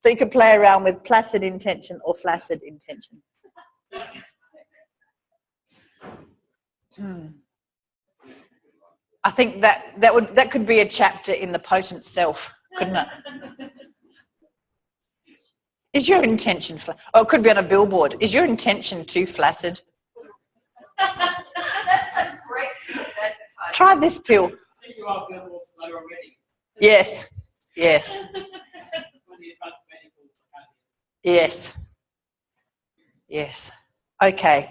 So you could play around with placid intention or flaccid intention. I think that could be a chapter in the potent self, couldn't it? Is your intention oh, it could be on a billboard. Is your intention too flaccid? That sounds great. Try this pill. I think you are billboards already. Yes. Yes. Yes. Yes. Okay.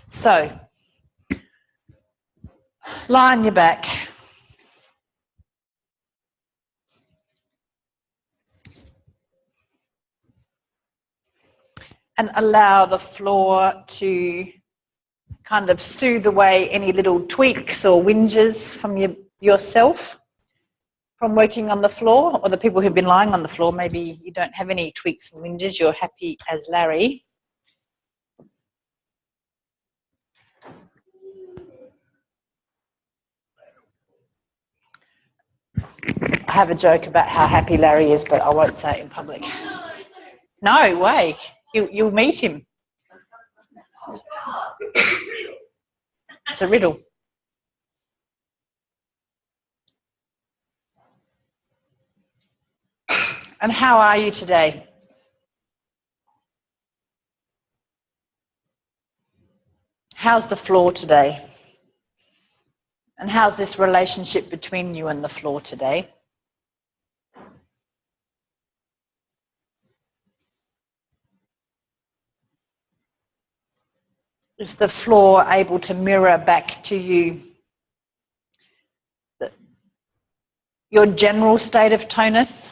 So, lie on your back. And allow the floor to kind of soothe away any little tweaks or whinges from yourself from working on the floor, or the people who've been lying on the floor. Maybe you don't have any tweaks and whinges, you're happy as Larry. I have a joke about how happy Larry is, but I won't say it in public. No way. You'll meet him. It's a riddle. And how are you today? How's the floor today? And how's this relationship between you and the floor today? Is the floor able to mirror back to you your general state of tonus?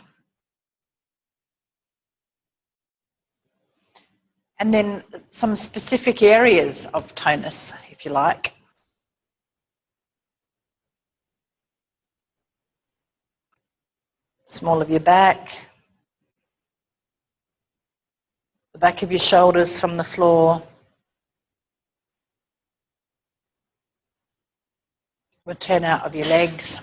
And then some specific areas of tonus, if you like. Small of your back, the back of your shoulders from the floor, the turnout of your legs.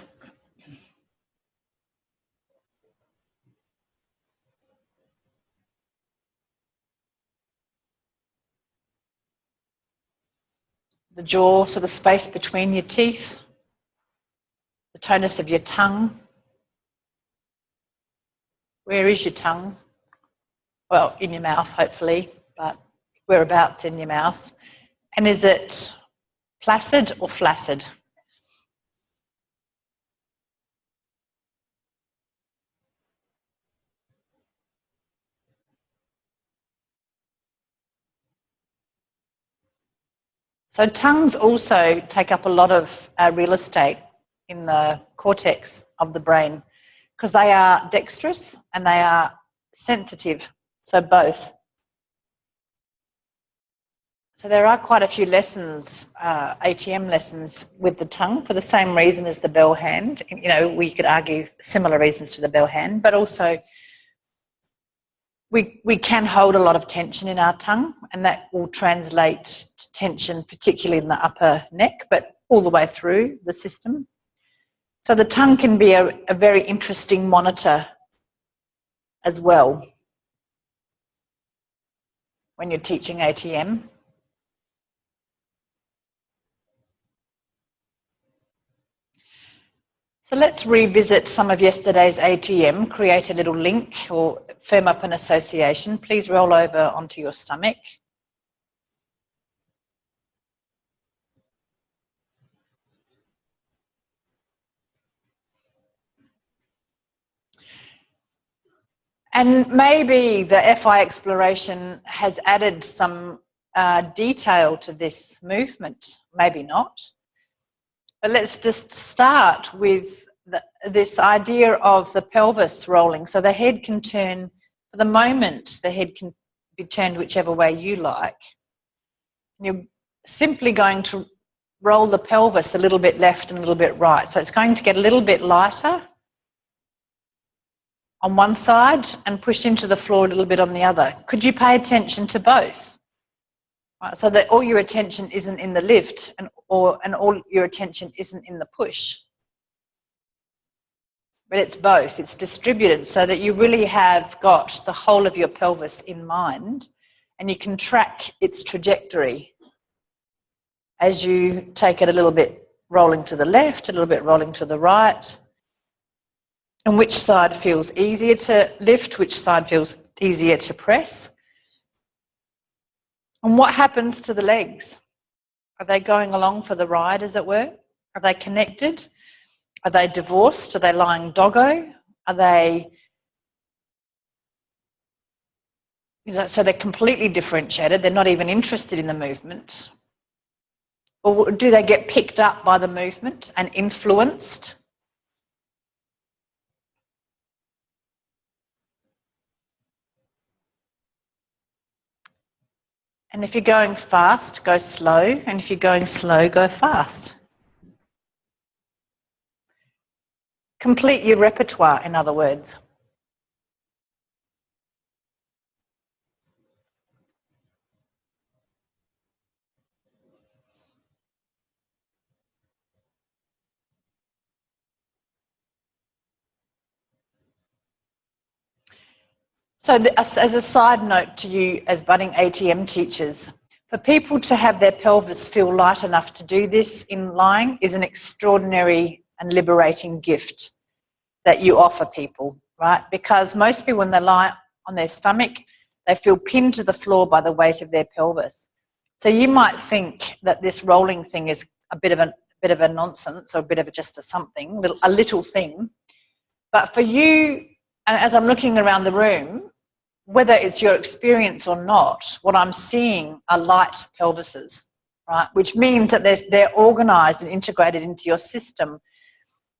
The jaw, so the space between your teeth, the tonus of your tongue. Where is your tongue? Well, in your mouth, hopefully, but whereabouts in your mouth? And is it placid or flaccid? So tongues also take up a lot of real estate in the cortex of the brain because they are dexterous and they are sensitive, so both. So there are quite a few lessons, ATM lessons with the tongue for the same reason as the bell hand. You know, we could argue similar reasons to the bell hand, but also we can hold a lot of tension in our tongue, and that will translate to tension, particularly in the upper neck, but all the way through the system. So the tongue can be a very interesting monitor as well when you're teaching ATM. So let's revisit some of yesterday's ATM, create a little link or firm up an association. Please roll over onto your stomach. And maybe the FI exploration has added some detail to this movement, maybe not. But let's just start with this idea of the pelvis rolling. So the head can turn, for the moment, the head can be turned whichever way you like. And you're simply going to roll the pelvis a little bit left and a little bit right. So it's going to get a little bit lighter on one side and push into the floor a little bit on the other. Could you pay attention to both? Right, so that all your attention isn't in the lift and all your attention isn't in the push. but it's both. It's distributed so that you really have got the whole of your pelvis in mind, and you can track its trajectory as you take it a little bit rolling to the left, a little bit rolling to the right, and which side feels easier to lift, which side feels easier to press. And what happens to the legs? Are they going along for the ride, as it were? Are they connected? Are they divorced? Are they lying doggo? Are they... So they're completely differentiated. They're not even interested in the movement. Or do they get picked up by the movement and influenced? And if you're going fast, go slow. And if you're going slow, go fast. Complete your repertoire, in other words. So as a side note to you as budding ATM teachers, for people to have their pelvis feel light enough to do this in lying is an extraordinary and liberating gift that you offer people, right? Because most people, when they lie on their stomach, they feel pinned to the floor by the weight of their pelvis. So you might think that this rolling thing is a bit of a nonsense, or a bit of just a little thing. But for you, as I'm looking around the room, whether it's your experience or not, what I'm seeing are light pelvises, right? Which means that they're organised and integrated into your system.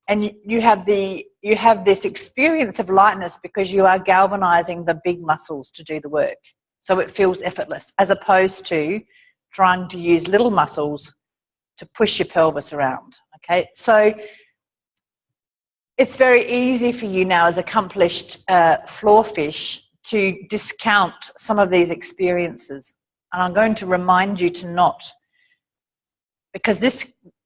And you have this experience of lightness because you are galvanising the big muscles to do the work. So it feels effortless, as opposed to trying to use little muscles to push your pelvis around, okay? So it's very easy for you now as accomplished floor fish to discount some of these experiences. And I'm going to remind you to not, because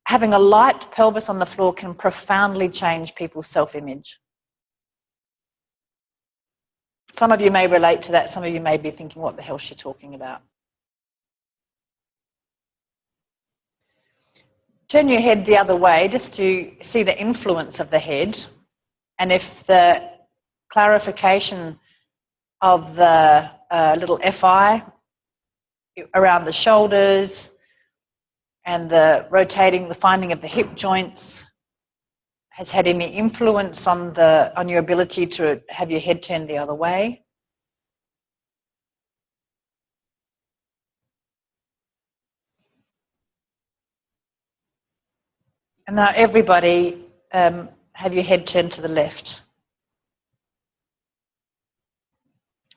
having a light pelvis on the floor can profoundly change people's self-image. Some of you may relate to that. Some of you may be thinking, what the hell is she talking about? Turn your head the other way just to see the influence of the head, and if the clarification of the little FI around the shoulders and the finding of the hip joints has had any influence on your ability to have your head turned the other way. And now everybody, have your head turned to the left.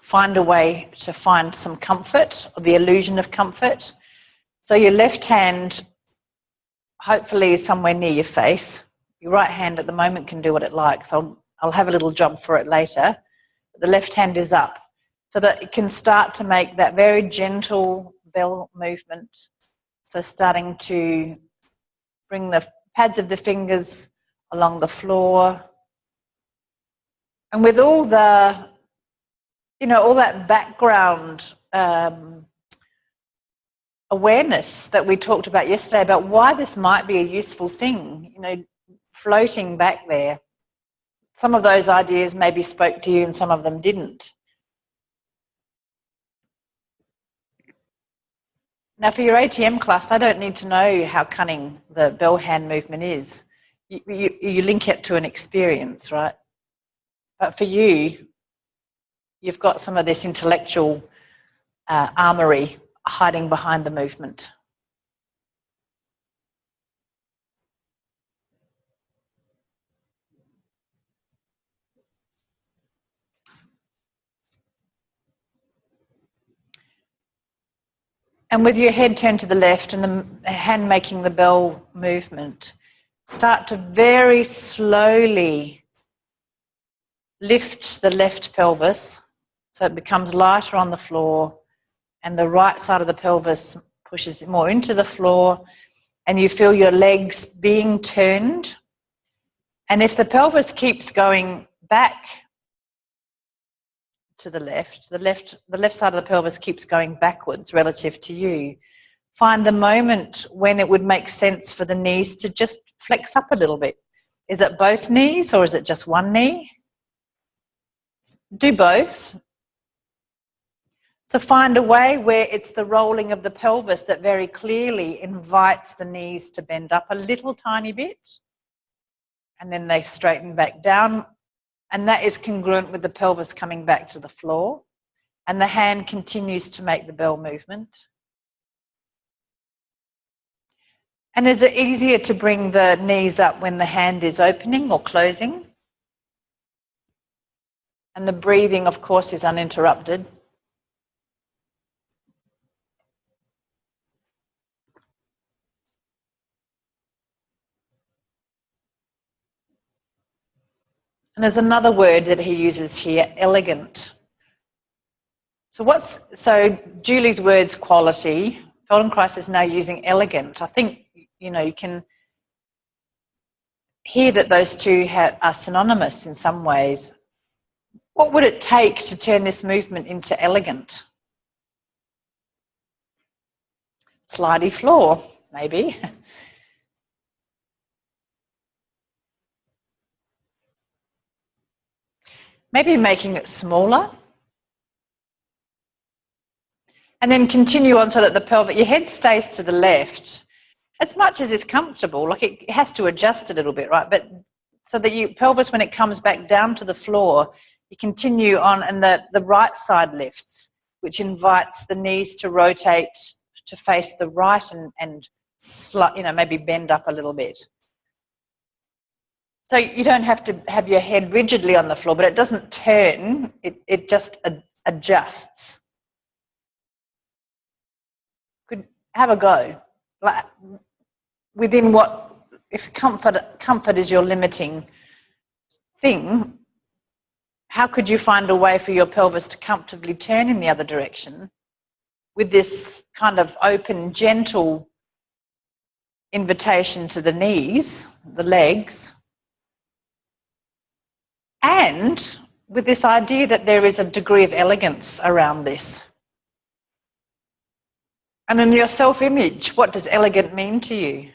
Find a way to find some comfort, or the illusion of comfort. So your left hand hopefully is somewhere near your face. Your right hand at the moment can do what it likes. I'll have a little job for it later. The left hand is up so that it can start to make that very gentle bell movement. So starting to bring the pads of the fingers along the floor. And with all the, all that background awareness that we talked about yesterday about why this might be a useful thing, floating back there. Some of those ideas maybe spoke to you and some of them didn't. Now for your ATM class, they don't need to know how cunning the bell hand movement is. You link it to an experience, right? But for you, you've got some of this intellectual armoury hiding behind the movement. And with your head turned to the left and the hand making the bell movement, start to very slowly lift the left pelvis so it becomes lighter on the floor, and the right side of the pelvis pushes more into the floor, and you feel your legs being turned, And if the pelvis keeps going back to the left side of the pelvis keeps going backwards relative to you, find the moment when it would make sense for the knees to just flex up a little bit. Is it both knees or is it just one knee? Do both. So find a way where it's the rolling of the pelvis that very clearly invites the knees to bend up a little tiny bit, and then they straighten back down, and that is congruent with the pelvis coming back to the floor, and the hand continues to make the bell movement. And is it easier to bring the knees up when the hand is opening or closing? And the breathing, of course, is uninterrupted. And there's another word that he uses here, elegant. So Julie's word's quality, Feldenkrais is now using elegant. I think, you can hear that those two are synonymous in some ways. What would it take to turn this movement into elegant? Slidey floor, maybe. Maybe making it smaller. And then continue on so that your head stays to the left as much as it's comfortable. Like it has to adjust a little bit, right? But so that your pelvis, when it comes back down to the floor, you continue on and the right side lifts, which invites the knees to rotate to face the right and maybe bend up a little bit. So you don't have to have your head rigidly on the floor, but it doesn't turn, it just adjusts. Could have a go. Like within what, if comfort is your limiting thing, how could you find a way for your pelvis to comfortably turn in the other direction with this kind of open, gentle invitation to the knees, the legs, and with this idea that there is a degree of elegance around this? And in your self-image, what does elegant mean to you?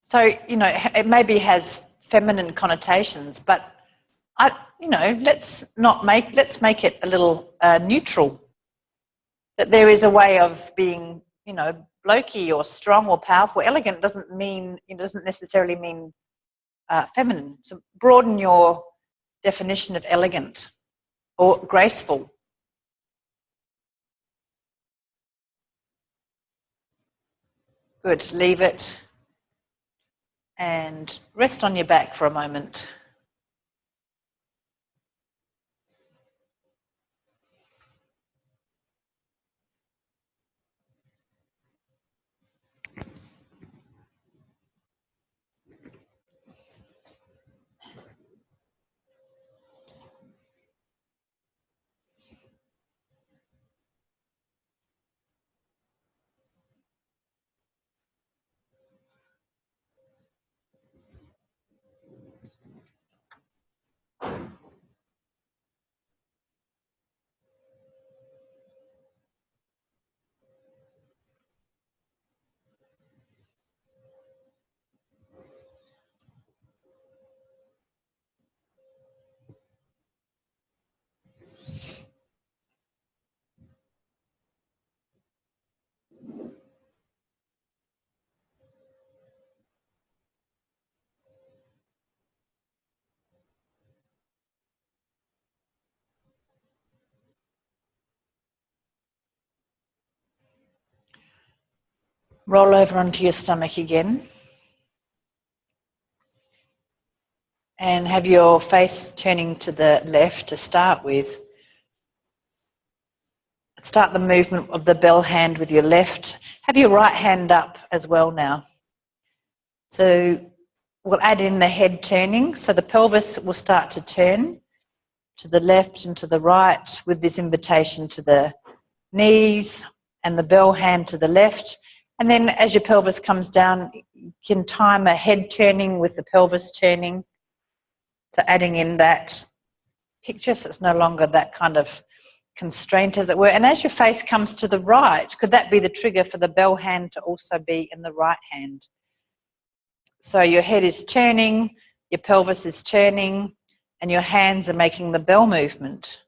So, it maybe has feminine connotations, but let's make it a little neutral. That there is a way of being, blokey or strong or powerful. Elegant doesn't necessarily mean feminine. So broaden your definition of elegant or graceful. Good, leave it and rest on your back for a moment. Roll over onto your stomach again. And have your face turning to the left to start with. Start the movement of the bell hand with your left. Have your right hand up as well now. So we'll add in the head turning. So the pelvis will start to turn to the left and to the right with this invitation to the knees and the bell hand to the left. And then as your pelvis comes down, you can time a head turning with the pelvis turning. So adding in that picture, so it's no longer that kind of constraint, as it were. And as your face comes to the right, could that be the trigger for the bell hand to also be in the right hand? So your head is turning, your pelvis is turning, and your hands are making the bell movement.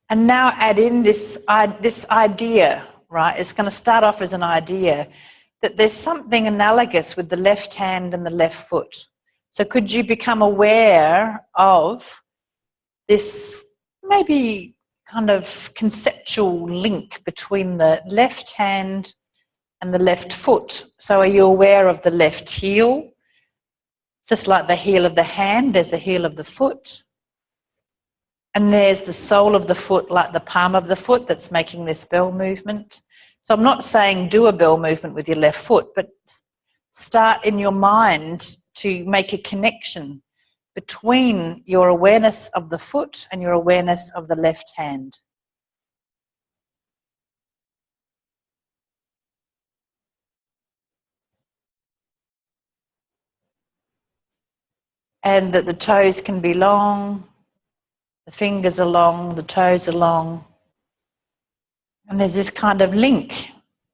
And now add in this idea, right? It's going to start off as an idea that there's something analogous with the left hand and the left foot. So could you become aware of this maybe kind of conceptual link between the left hand and the left foot? So are you aware of the left heel? Just like the heel of the hand, there's the heel of the foot. And there's the sole of the foot, like the palm of the foot, that's making this bell movement. So I'm not saying do a bell movement with your left foot, but start in your mind to make a connection between your awareness of the foot and your awareness of the left hand. And that the toes can be long, the fingers are long, the toes are long. And there's this kind of link,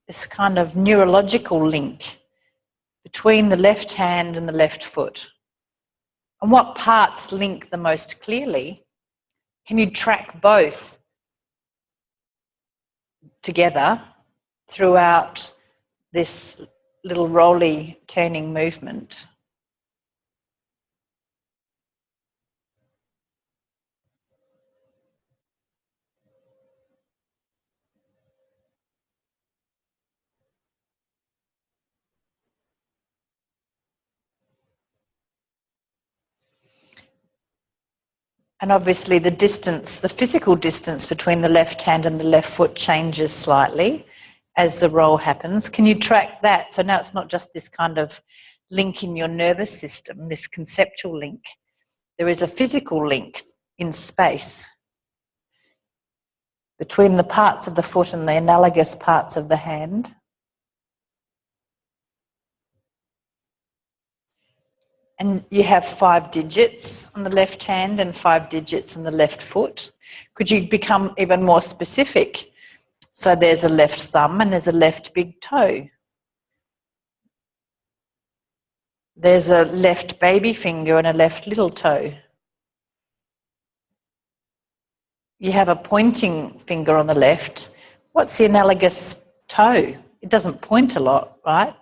this kind of neurological link between the left hand and the left foot. And what parts link the most clearly? Can you track both together throughout this little roly turning movement? And obviously the distance, the physical distance between the left hand and the left foot changes slightly as the roll happens. Can you track that? So now it's not just this kind of link in your nervous system, this conceptual link. There is a physical link in space between the parts of the foot and the analogous parts of the hand. And you have 5 digits on the left hand and 5 digits on the left foot. Could you become even more specific? So there's a left thumb and there's a left big toe. There's a left baby finger and a left little toe. You have a pointing finger on the left. What's the analogous toe? It doesn't point a lot, right?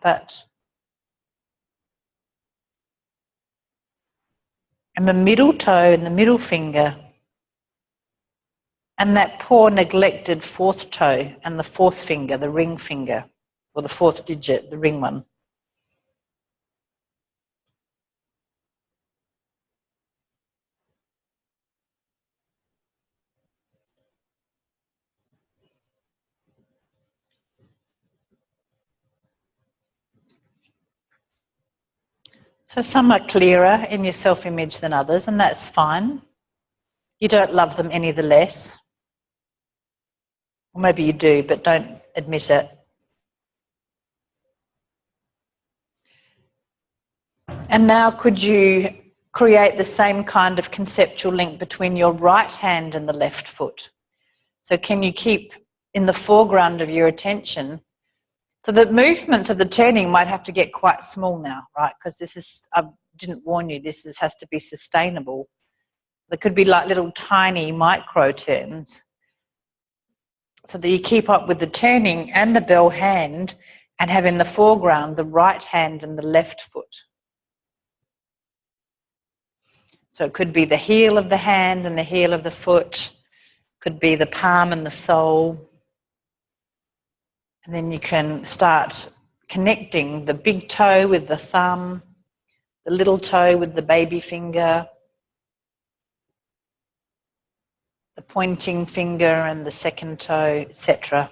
And the middle toe and the middle finger. And that poor neglected fourth toe and the fourth finger, the ring finger, or the fourth digit, the ring one. So some are clearer in your self-image than others, and that's fine. You don't love them any the less. Or maybe you do, but don't admit it. And now could you create the same kind of conceptual link between your right hand and the left foot? So can you keep in the foreground of your attention? So the movements of the turning might have to get quite small now, right? Because this is, I didn't warn you, this has to be sustainable. There could be like little tiny micro turns so that you keep up with the turning and the bell hand and have in the foreground the right hand and the left foot. So it could be the heel of the hand and the heel of the foot, could be the palm and the sole. And then you can start connecting the big toe with the thumb, the little toe with the baby finger, the pointing finger and the second toe, etc.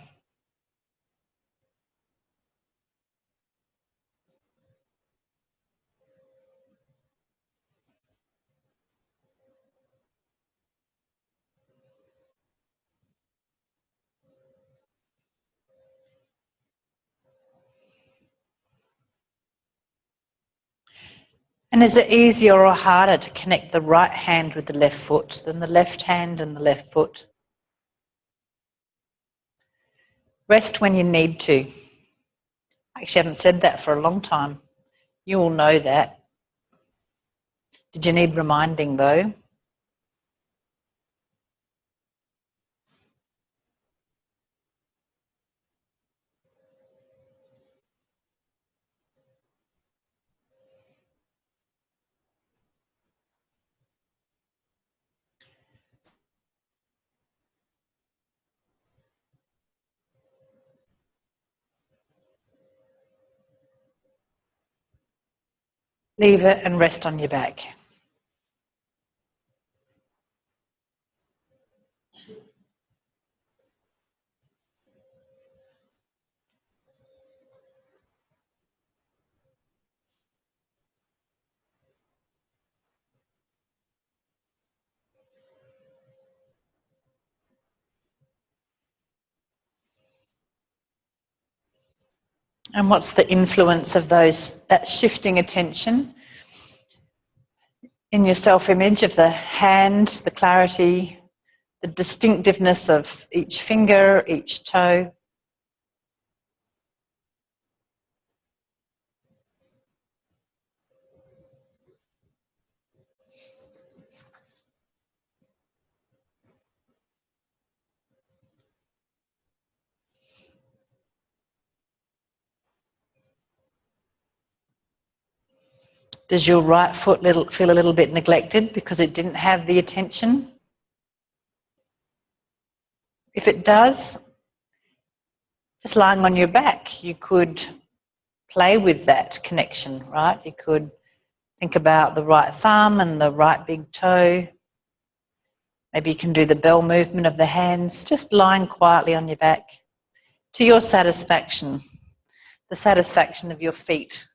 And is it easier or harder to connect the right hand with the left foot than the left hand and the left foot? Rest when you need to. I actually haven't said that for a long time. You all know that. Did you need reminding though? Leave it and rest on your back. And what's the influence of that shifting attention in your self-image of the hand, the clarity, the distinctiveness of each finger, each toe? Does your right foot feel a little bit neglected because it didn't have the attention? If it does, just lying on your back, you could play with that connection, right? You could think about the right thumb and the right big toe. Maybe you can do the bell movement of the hands, just lying quietly on your back to your satisfaction, the satisfaction of your feet.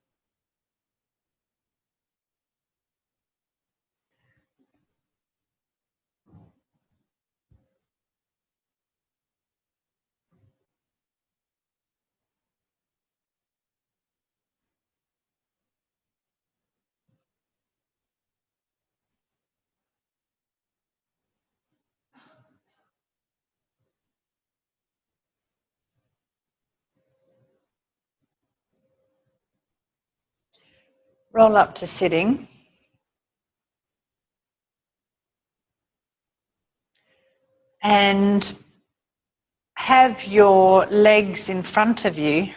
Roll up to sitting. And have your legs in front of you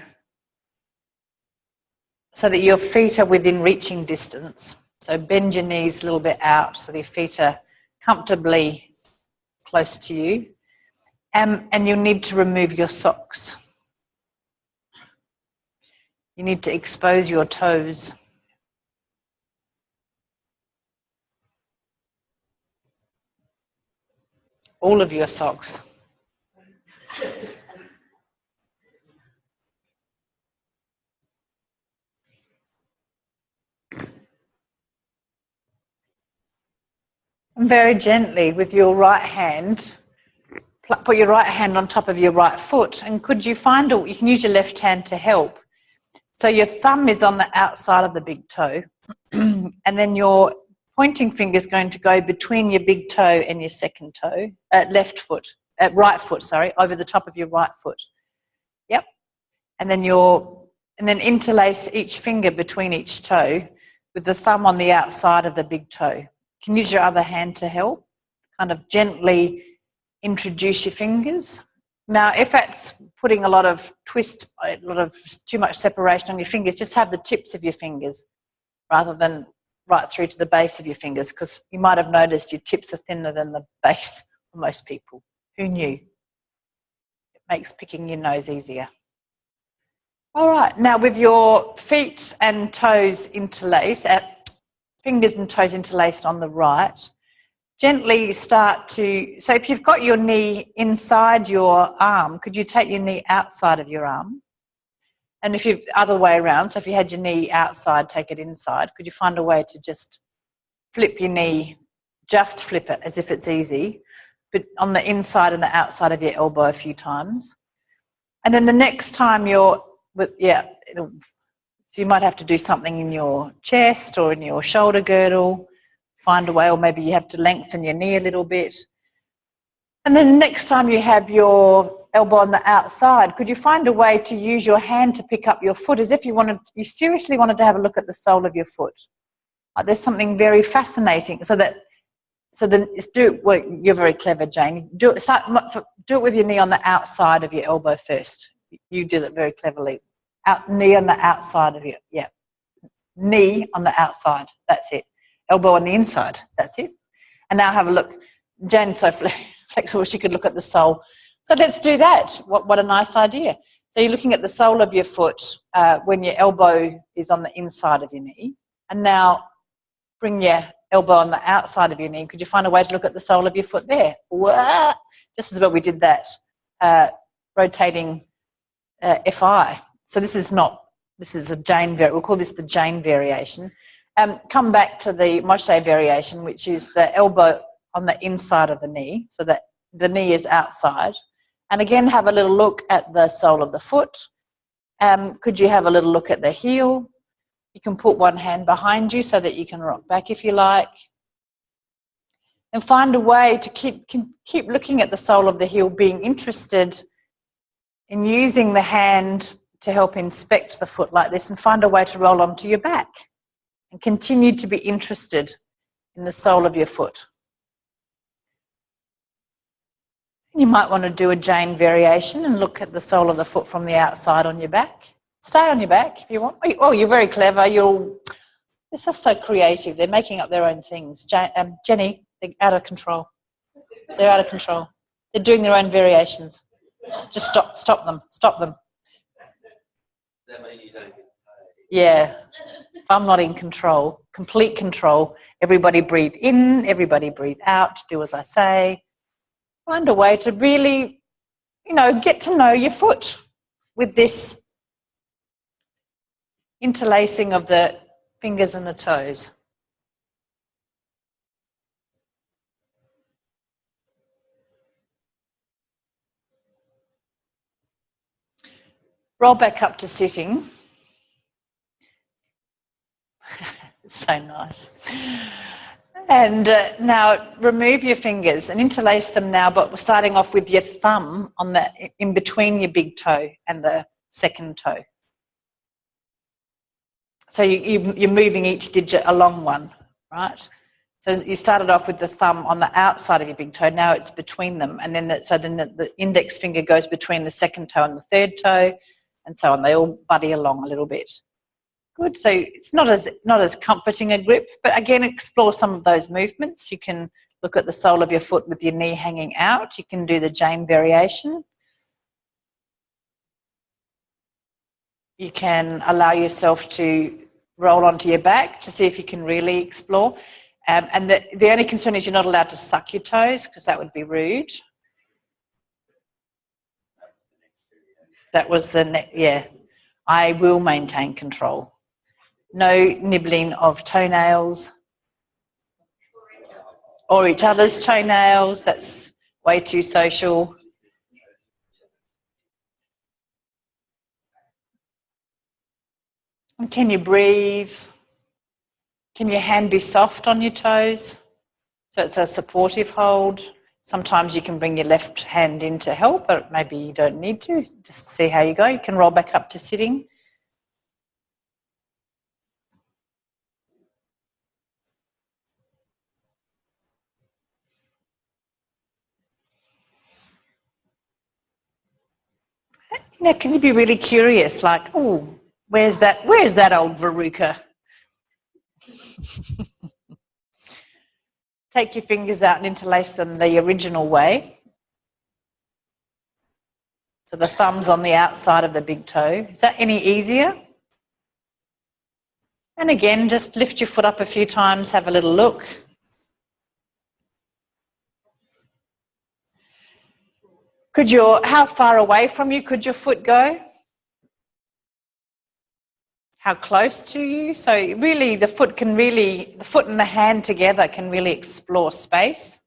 so that your feet are within reaching distance. So bend your knees a little bit out so your feet are comfortably close to you. And you'll need to remove your socks. You need to expose your toes. All of your socks. And very gently with your right hand, put your right hand on top of your right foot, and could you find, you can use your left hand to help. So your thumb is on the outside of the big toe, and then your pointing finger is going to go between your big toe and your second toe, right foot, sorry, over the top of your right foot. Yep. And then interlace each finger between each toe with the thumb on the outside of the big toe. You can use your other hand to help, kind of gently introduce your fingers. Now, if that's putting a lot of too much separation on your fingers, just have the tips of your fingers rather than right through to the base of your fingers, because you might have noticed your tips are thinner than the base for most people. Who knew? It makes picking your nose easier. All right, now with your feet and toes interlaced, fingers and toes interlaced on the right, gently start to, so if you've got your knee inside your arm, could you take your knee outside of your arm? And if you've other way around, so if you had your knee outside, take it inside, could you find a way to just flip your knee, just flip it as if it's easy, but on the inside and the outside of your elbow a few times. And then the next time it's So you might have to do something in your chest or in your shoulder girdle, find a way, or maybe you have to lengthen your knee a little bit. And then next time you have your elbow on the outside, could you find a way to use your hand to pick up your foot as if you seriously wanted to have a look at the sole of your foot? There's something very fascinating. So then well, you're very clever, Jane. Do it with your knee on the outside of your elbow first. You did it very cleverly. Knee on the outside of your, yeah. Knee on the outside, that's it. Elbow on the inside, that's it. And now have a look. Jane's so flexible, she could look at the sole. So let's do that. What a nice idea. So you're looking at the sole of your foot when your elbow is on the inside of your knee. And now bring your elbow on the outside of your knee. Could you find a way to look at the sole of your foot there? Whoa. Just as well we did that, rotating FI. So this is a Jane, we'll call this the Jane variation. Come back to the Moshe variation, which is the elbow on the inside of the knee, so that the knee is outside. And again, have a little look at the sole of the foot. Could you have a little look at the heel? You can put one hand behind you so that you can rock back if you like. And find a way to keep looking at the sole of the heel, being interested in using the hand to help inspect the foot like this, and find a way to roll onto your back and continue to be interested in the sole of your foot. You might want to do a Jane variation and look at the sole of the foot from the outside on your back. Stay on your back if you want. Oh, you're very clever. They're just so creative. They're making up their own things. Jenny, they're out of control. They're out of control. They're doing their own variations. Just stop them. Stop them. That means you don't get paid. Yeah. If I'm not in control, complete control, everybody breathe in, everybody breathe out, do as I say. Find a way to really, get to know your foot with this interlacing of the fingers and the toes. Roll back up to sitting. It's so nice. And now remove your fingers and interlace them now, but we're starting off with your thumb in between your big toe and the second toe. So you're moving each digit along one, right? So you started off with the thumb on the outside of your big toe. Now it's between them, and then the index finger goes between the second toe and the third toe, and so on. They all buddy along a little bit. Good. So it's not as comforting a grip, but again, explore some of those movements. You can look at the sole of your foot with your knee hanging out. You can do the Jane variation. You can allow yourself to roll onto your back to see if you can really explore. And the only concern is you're not allowed to suck your toes, because that would be rude. That was yeah. I will maintain control. No nibbling of toenails or each other's toenails. That's way too social. And can you breathe? Can your hand be soft on your toes? So it's a supportive hold. Sometimes you can bring your left hand in to help, but maybe you don't need to. Just see how you go. You can roll back up to sitting. Can you be really curious, like, oh, where's that old verruca? Take your fingers out and interlace them the original way. So the thumb's on the outside of the big toe. Is that any easier? And again, just lift your foot up a few times, have a little look. How far away from you could your foot go? How close to you? So really the foot and the hand together can really explore space.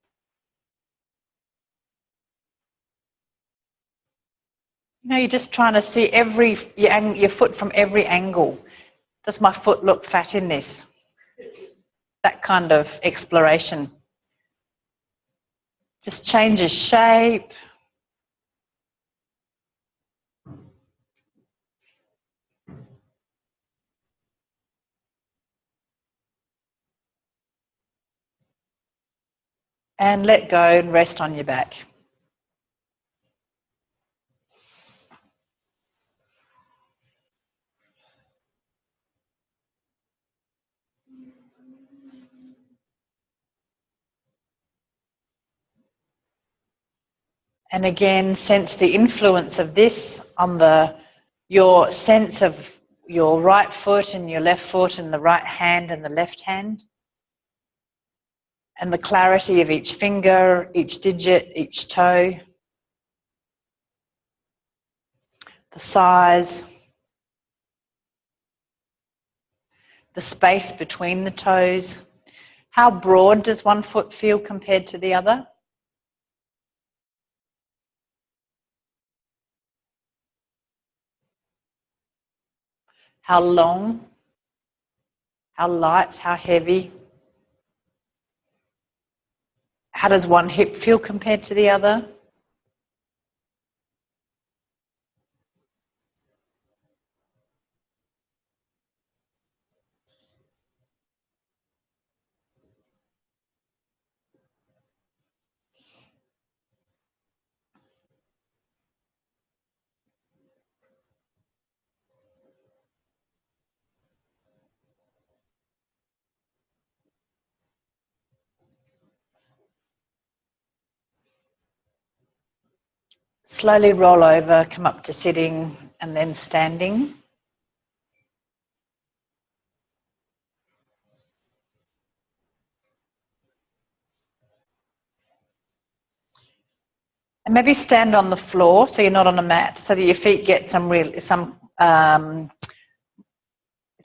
You're just trying to see your foot from every angle. Does my foot look fat in this? That kind of exploration. Just changes shape. And let go and rest on your back. And again, sense the influence of this on your sense of your right foot and your left foot and the right hand and the left hand. And the clarity of each finger, each digit, each toe. The size. The space between the toes. How broad does one foot feel compared to the other? How long? How light? How heavy? How does one hip feel compared to the other? Slowly roll over, come up to sitting and then standing. And maybe stand on the floor so you're not on a mat, so that your feet get it's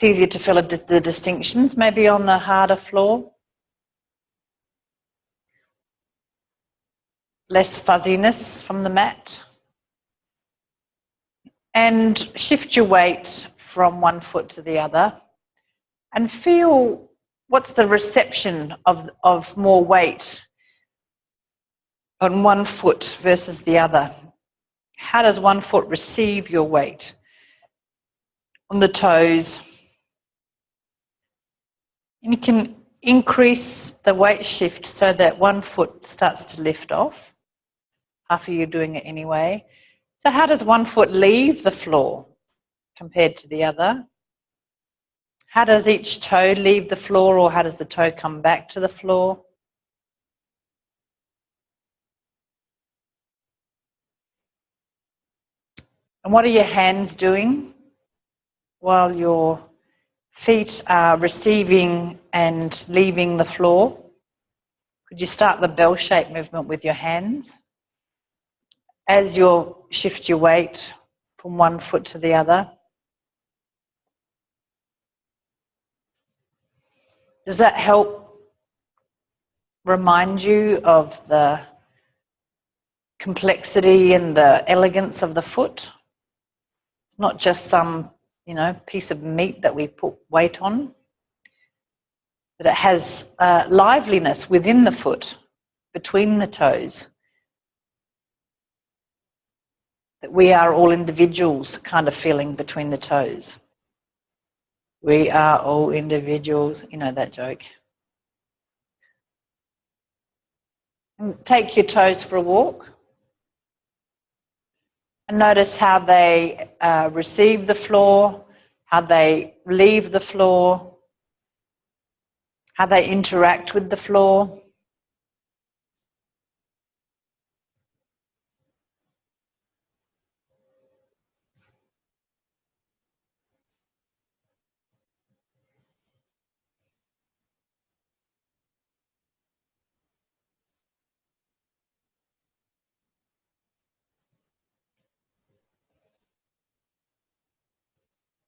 easier to feel the distinctions, maybe on the harder floor. Less fuzziness from the mat. And shift your weight from one foot to the other and feel what's the reception of more weight on one foot versus the other. How does one foot receive your weight? On the toes. And you can increase the weight shift so that one foot starts to lift off. Half of you doing it anyway. So how does one foot leave the floor compared to the other? How does each toe leave the floor, or how does the toe come back to the floor? And what are your hands doing while your feet are receiving and leaving the floor? Could you start the bell-shaped movement with your hands? As you shift your weight from one foot to the other. Does that help remind you of the complexity and the elegance of the foot? It's not just some, piece of meat that we put weight on, but it has liveliness within the foot, between the toes. That we are all individuals kind of feeling between the toes. We are all individuals, you know that joke. And take your toes for a walk and notice how they receive the floor, how they leave the floor, how they interact with the floor.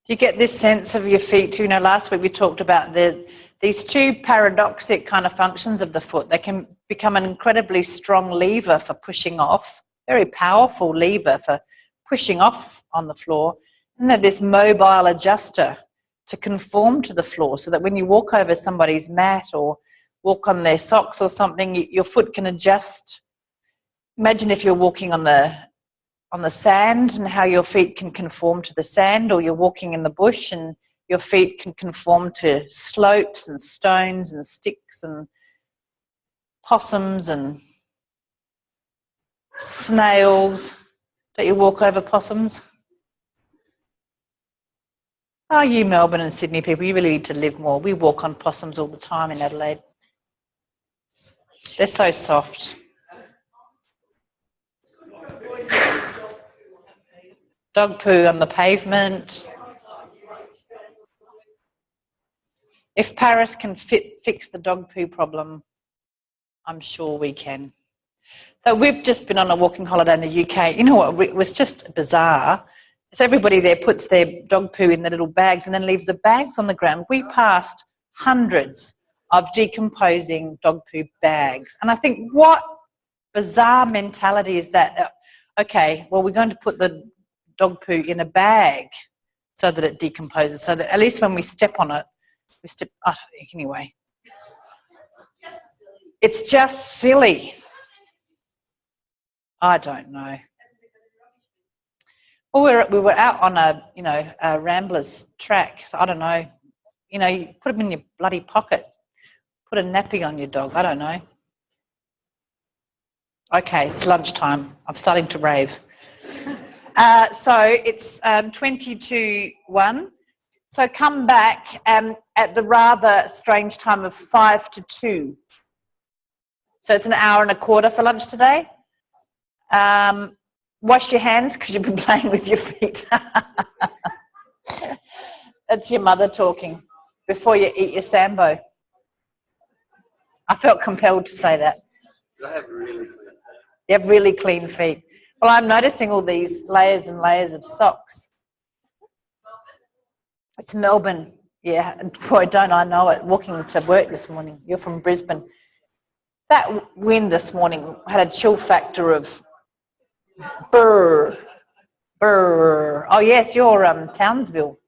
Do you get this sense of your feet? Last week we talked about these two paradoxic kind of functions of the foot. They can become an incredibly strong lever for pushing off, very powerful lever for pushing off on the floor. And then this mobile adjuster to conform to the floor, so that when you walk over somebody's mat or walk on their socks or something, your foot can adjust. Imagine if you're walking on the sand and how your feet can conform to the sand, or you're walking in the bush and your feet can conform to slopes and stones and sticks and possums and snails. Don't you walk over possums? Oh, you Melbourne and Sydney people, you really need to live more. We walk on possums all the time in Adelaide. They're so soft. Dog poo on the pavement. If Paris can fix the dog poo problem, I'm sure we can. So we've just been on a walking holiday in the UK. You know what, it was just bizarre. So everybody there puts their dog poo in the little bags and then leaves the bags on the ground. We passed hundreds of decomposing dog poo bags. And I think, what bizarre mentality is that? Okay, well, we're going to put the dog poo in a bag so that it decomposes, so that at least when we step on it, we step, oh, anyway. It's just silly. I don't know. Well, we were out on a Ramblers track, so I don't know. You know, you put them in your bloody pocket. Put a nappy on your dog. I don't know. Okay, it's lunchtime. I'm starting to rave. So it's 20 to 1. So come back at the rather strange time of 1 to 2. So it's an hour and a quarter for lunch today. Wash your hands because you've been playing with your feet. That's your mother talking before you eat your sambo. I felt compelled to say that. I have really clean feet. You have really clean feet. Well, I'm noticing all these layers and layers of socks. It's Melbourne. Yeah, boy, don't I know it. Walking to work this morning. You're from Brisbane. That wind this morning had a chill factor of brr, brr. Oh, yes, you're Townsville.